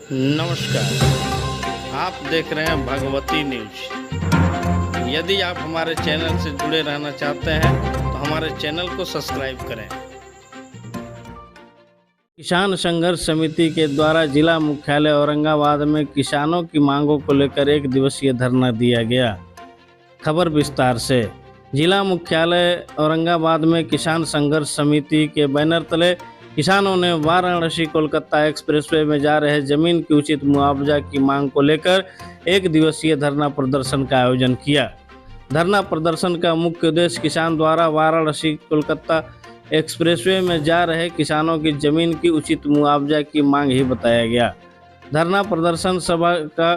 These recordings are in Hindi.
नमस्कार, आप देख रहे हैं भगवती न्यूज। यदि आप हमारे चैनल से जुड़े रहना चाहते हैं तो हमारे चैनल को सब्सक्राइब करें। किसान संघर्ष समिति के द्वारा जिला मुख्यालय औरंगाबाद में किसानों की मांगों को लेकर 1 दिवसीय धरना दिया गया। खबर विस्तार से। जिला मुख्यालय औरंगाबाद में किसान संघर्ष समिति के बैनर तले किसानों ने वाराणसी कोलकाता एक्सप्रेसवे में जा रहे जमीन की उचित मुआवजा की मांग को लेकर 1 दिवसीय धरना प्रदर्शन का आयोजन किया। धरना प्रदर्शन का मुख्य उद्देश्य किसान द्वारा वाराणसी कोलकाता एक्सप्रेसवे में जा रहे किसानों की जमीन की उचित मुआवजा की मांग ही बताया गया। धरना प्रदर्शन सभा का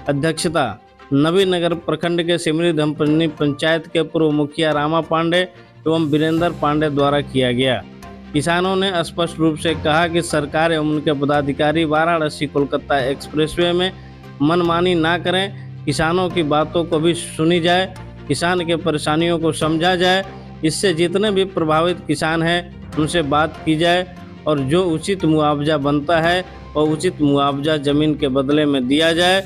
अध्यक्षता नवीनगर प्रखंड के सिमरी धमपनी पंचायत के पूर्व मुखिया रामा पांडे एवं वीरेंद्र पांडे द्वारा किया गया। किसानों ने स्पष्ट रूप से कहा कि सरकार एवं उनके पदाधिकारी वाराणसी कोलकाता एक्सप्रेसवे में मनमानी ना करें, किसानों की बातों को भी सुनी जाए, किसान के परेशानियों को समझा जाए, इससे जितने भी प्रभावित किसान हैं उनसे बात की जाए और जो उचित मुआवजा बनता है वह उचित मुआवजा जमीन के बदले में दिया जाए।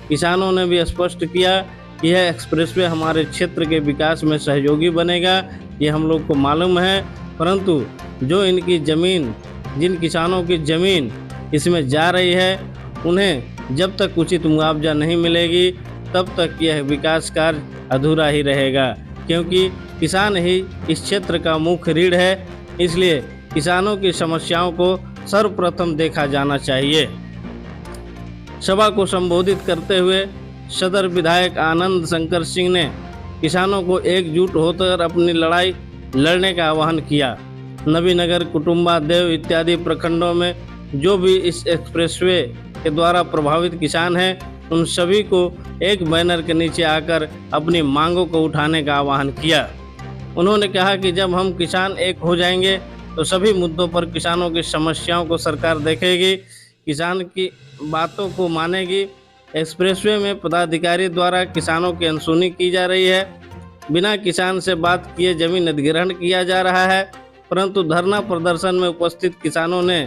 किसानों ने भी स्पष्ट किया कि यह एक्सप्रेसवे हमारे क्षेत्र के विकास में सहयोगी बनेगा, ये हम लोग को मालूम है, परंतु जो इनकी ज़मीन, जिन किसानों की ज़मीन इसमें जा रही है, उन्हें जब तक उचित मुआवजा नहीं मिलेगी तब तक यह विकास कार्य अधूरा ही रहेगा, क्योंकि किसान ही इस क्षेत्र का मुख्य रीढ़ है। इसलिए किसानों की समस्याओं को सर्वप्रथम देखा जाना चाहिए। सभा को संबोधित करते हुए सदर विधायक आनंद शंकर सिंह ने किसानों को एकजुट होकर अपनी लड़ाई लड़ने का आह्वान किया। नवीनगर, कुटुंबा, देव इत्यादि प्रखंडों में जो भी इस एक्सप्रेसवे के द्वारा प्रभावित किसान हैं, उन सभी को एक बैनर के नीचे आकर अपनी मांगों को उठाने का आह्वान किया। उन्होंने कहा कि जब हम किसान एक हो जाएंगे तो सभी मुद्दों पर किसानों की समस्याओं को सरकार देखेगी, किसान की बातों को मानेगी। एक्सप्रेसवे में पदाधिकारी द्वारा किसानों की अनसुनी की जा रही है, बिना किसान से बात किए जमीन अधिग्रहण किया जा रहा है, परंतु धरना प्रदर्शन में उपस्थित किसानों ने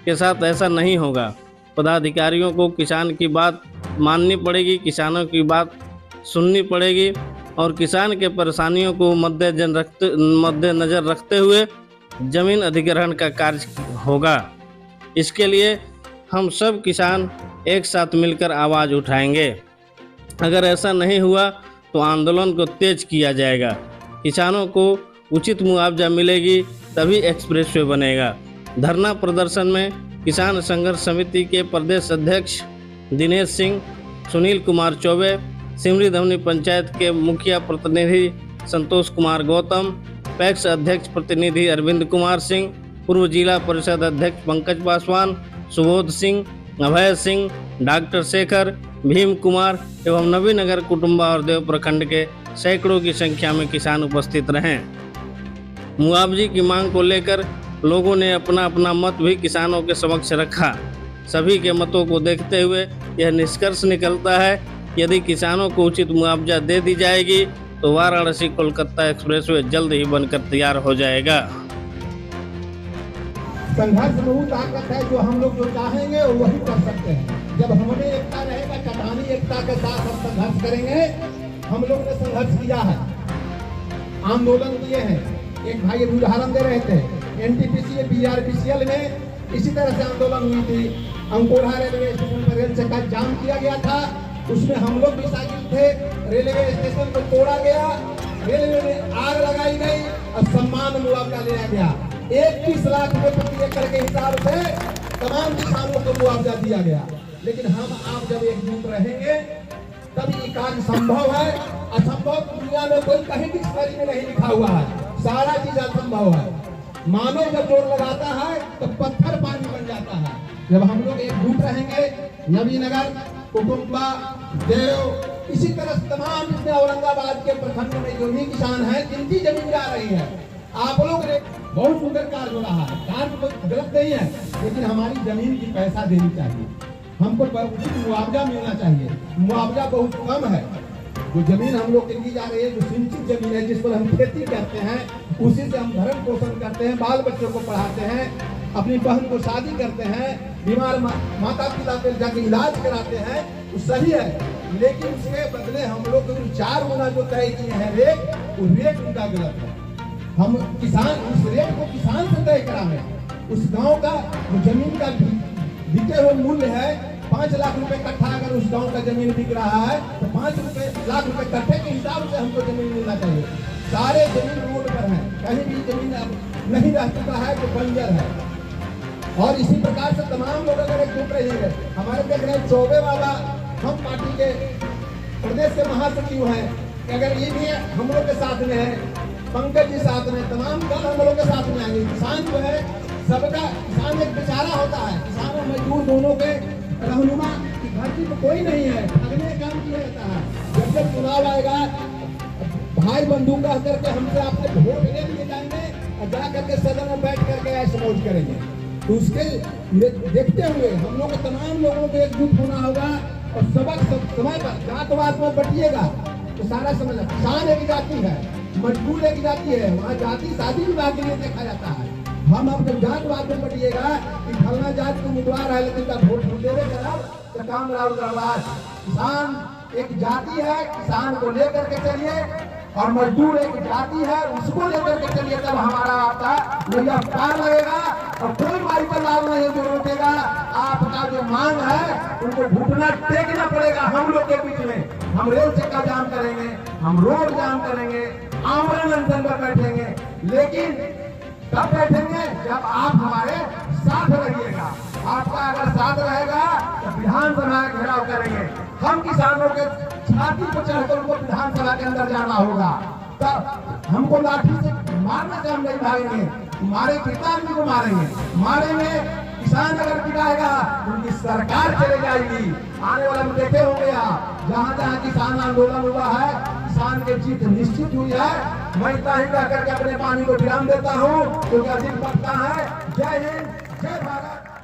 के साथ ऐसा नहीं होगा। पदाधिकारियों को किसान की बात माननी पड़ेगी, किसानों की बात सुननी पड़ेगी और किसान के परेशानियों को मद्देनजर रखते हुए जमीन अधिग्रहण का कार्य होगा। इसके लिए हम सब किसान एक साथ मिलकर आवाज़ उठाएंगे। अगर ऐसा नहीं हुआ तो आंदोलन को तेज किया जाएगा। किसानों को उचित मुआवजा मिलेगी तभी एक्सप्रेसवे बनेगा। धरना प्रदर्शन में किसान संघर्ष समिति के प्रदेश अध्यक्ष दिनेश सिंह, सुनील कुमार चौबे, सिमरी धमनी पंचायत के मुखिया प्रतिनिधि संतोष कुमार गौतम, पैक्स अध्यक्ष प्रतिनिधि अरविंद कुमार सिंह, पूर्व जिला परिषद अध्यक्ष पंकज पासवान, सुबोध सिंह, अभय सिंह, डॉक्टर शेखर, भीम कुमार एवं नवीनगर, कुटुंबा और देव प्रखंड के सैकड़ों की संख्या में किसान उपस्थित रहे। मुआवजे की मांग को लेकर लोगों ने अपना अपना मत भी किसानों के समक्ष रखा। सभी के मतों को देखते हुए यह निष्कर्ष निकलता है कि यदि किसानों को उचित मुआवजा दे दी जाएगी तो वाराणसी कोलकाता एक्सप्रेसवे जल्द ही बनकर तैयार हो जाएगा। संघर्ष में वो ताकत है जो हम लोग जो चाहेंगे वही कर सकते हैं। जब हमें एकता रहेगा, चट्टानी एकता के साथ हम संघर्ष करेंगे। हम लोग ने संघर्ष किया है, आंदोलन किए हैं। एक भाई एक उदाहरण दे रहे थे, एनटीपीसी बीआरपीसीएल में इसी तरह से आंदोलन हुई थी। अंकोला रेलवे स्टेशन पर रेल चक्का जाम किया गया था, उसमें हम लोग भी शामिल थे। रेलवे स्टेशन को तोड़ा गया, रेलवे में आग लगाई गई और सम्मान मुआवजा लिया गया। 21 लाख रुपए प्रति एकड़ के हिसाब से तमाम किसानों को मुआवजा दिया गया। लेकिन हम आप जब एकजुट रहेंगे तब ये कार्य संभव है। असंभव दुनिया में कोई कहीं डिक्शनरी में नहीं लिखा हुआ है, सारा चीज असंभव है। मानव जब जोर लगाता है तो पत्थर पानी बन जाता है। जब हम लोग एकजुट रहेंगे, नवीनगर, कुटुंबा, देव, इसी तरह तमाम जितने औरंगाबाद के प्रखंड में जो भी किसान हैं जिनकी जमीन जा रही है, आप लोग ने बहुत सुंदर कार्य हो रहा है। कार्य कोई गलत नहीं है, लेकिन हमारी जमीन की पैसा देनी चाहिए, हमको उचित मुआवजा मिलना चाहिए। मुआवजा बहुत कम है। जो जमीन हम लोग दी जा रही है, जो सिंचित जमीन है, जिस पर हम खेती करते हैं, उसी से हम भरण पोषण करते हैं, बाल बच्चों को पढ़ाते हैं, अपनी बहन को शादी करते हैं, बीमार माता पिता पे जाके इलाज कराते हैं वो सही है, लेकिन उसके बदले हम लोग 4 गुना जो तय किए हैं रेट, वो रेट उनका गलत है। हम किसान उस रेट को किसान से तय करा है। उस गांव का जमीन का बिके हुए मूल्य है 5 लाख रुपए कट्ठा। अगर उस गांव का जमीन बिक रहा है तो 5 लाख रुपए कट्ठे के हिसाब से हमको जमीन मिलना चाहिए। सारे जमीन रोड पर है, कहीं भी जमीन अब नहीं रह चुका है तो बंजर है। और इसी प्रकार से तमाम लोग अगर एकजुट रहेंगे, हमारे देख रहे हैं चौबे बाबा हम पार्टी के प्रदेश के महासचिव हैं, अगर ये भी हम लोग के साथ में है, पंकज जी साथ में, तमाम दल हम लोग के साथ में आएंगे। किसान जो है सबका, किसान एक बेचारा होता है, किसान और मजदूर दोनों के रहनुमा की धरती पर कोई नहीं है, अगले काम किया जाता है। जब जब चुनाव आएगा भाई बंधु कह करके हमसे आपसे वोट ले लिए जाएंगे और जा करके सदन में बैठ करके ऐसे मौज करेंगे। तो उसके देखते हुए हम लोग तमाम लोगों को एकजुट होना होगा और समय पर जातवाद में बटिएगा तो सारा समझ। किसान एक जाति है, मजदूर एक जाति है, वहाँ जाति शादी विवाह के लिए देखा जाता है। हम अब जब जातवाद में बटिएगा कि फलना जात के उम्मीदवार है लेकिन का वोट देवे कराओ तो काम राउर। किसान एक जाति है, किसान को लेकर के चलिए, और मजदूर एक जाति है उसको लेकर के चलिए, तब हमारा आपका नैया पार लगेगा और कोई मारी पर लाभ नहीं जो रोकेगा। आपका जो मांग है उनको घुटना टेकना पड़ेगा। हम लोग के बीच में हम रेल चक्का जाम करेंगे, हम रोड जाम करेंगे, आमरण अनशन पर बैठेंगे, लेकिन कब बैठेंगे जब आप हमारे साथ रहिएगा। आपका अगर साथ रहेगा तो विधानसभा घेराव करेंगे। हम किसानों के छाती पर चढ़कर उनको विधानसभा के अंदर जाना होगा। तब हमको लाठी से मारने से हम नहीं भागेंगे, हमारे पिताजी को मारेंगे। किसान अगर पिटाएगा उनकी सरकार चले जाएगी। आने वाले में देखे होंगे आप, जहाँ जहाँ किसान आंदोलन हुआ है किसान की जीत निश्चित हुई है। मैं इतना ही कह करके अपने पानी को विराम देता हूँ क्योंकि अधिक पड़ता है। जय हिंद, जय भारत।